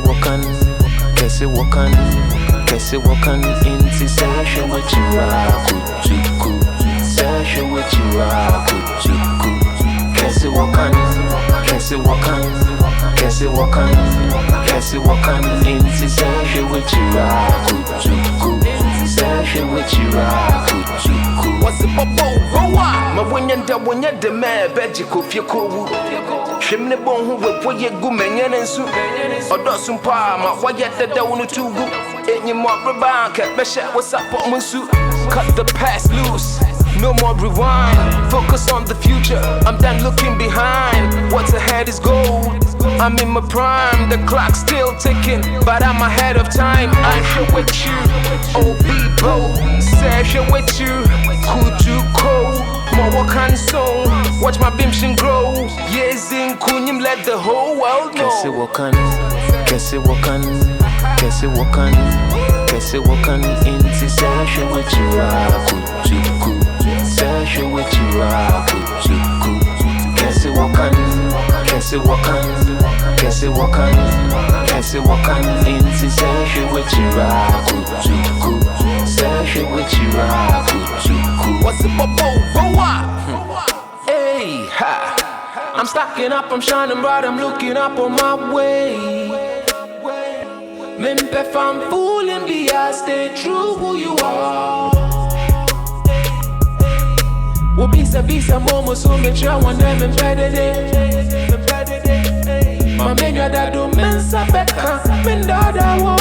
Wɔ Kan, Kɛse Wɔ Kan, Kɛse Wɔ Kan. Inti session with you kutuku, session with you kutuku. Kɛse Wɔ Kan, Kɛse Wɔ Kan, Kɛse Wɔ Kan, Kɛse Wɔ Kan. Inti session with you kutuku, session with you kutuku. What's the bubble? My when you're the man, Belgico, Fiaco. Shimney bone who will put your goomanian and soup. Or doesn't palm, why yet the down to go. Ain't you more bank at Besha? What's up on my suit? Cut the past loose, no more rewind. Focus on the future, I'm done looking behind. What's ahead is gold. I'm in my prime, the clock's still ticking, but I'm ahead of time. I'm here with you, oh people, session with you. Could you call? More can song, watch my Vimsion grow. Yes, in Kunyim, let the whole world know. Kɛse Wɔ Kan, Kɛse Wɔ Kan, Kɛse Wɔ Kan, Kɛse Wɔ Kan. Inti session with you kutuku, session with you kutuku. Kɛse Wɔ Kan, Kɛse Wɔ Kan, Kɛse Wɔ Kan, Kɛse Wɔ Kan. Inti session with you kutuku, session with you kutuku. What's the bubble? Hey, ha! I'm stacking up, I'm shining bright, I'm looking up on my way. If I'm fooling, be I stay true who you are. We'll be some more, so make sure one them embedded it. My men, you're that do mensa becca, men dada wo.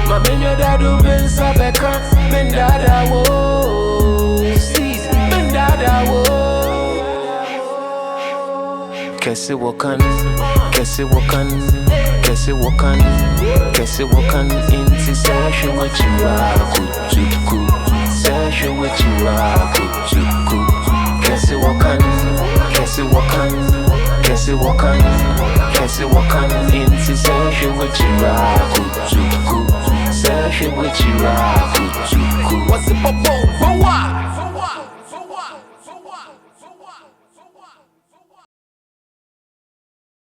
My men, you're that do mensa becca, men dada wo. Men dada wo. Kɛse Wɔ Kan, Kɛse Wɔ Kan, Kɛse Wɔ Kan, Kɛse Wɔ Kan. Inti session with you kutuku, session with you kutuku. Kɛse Wɔ Kan, Kɛse Wɔ Kan, Kɛse Wɔ Kan, Kɛse Wɔ Kan. Inti session with you kutuku, session with you kutuku. What's the bubble?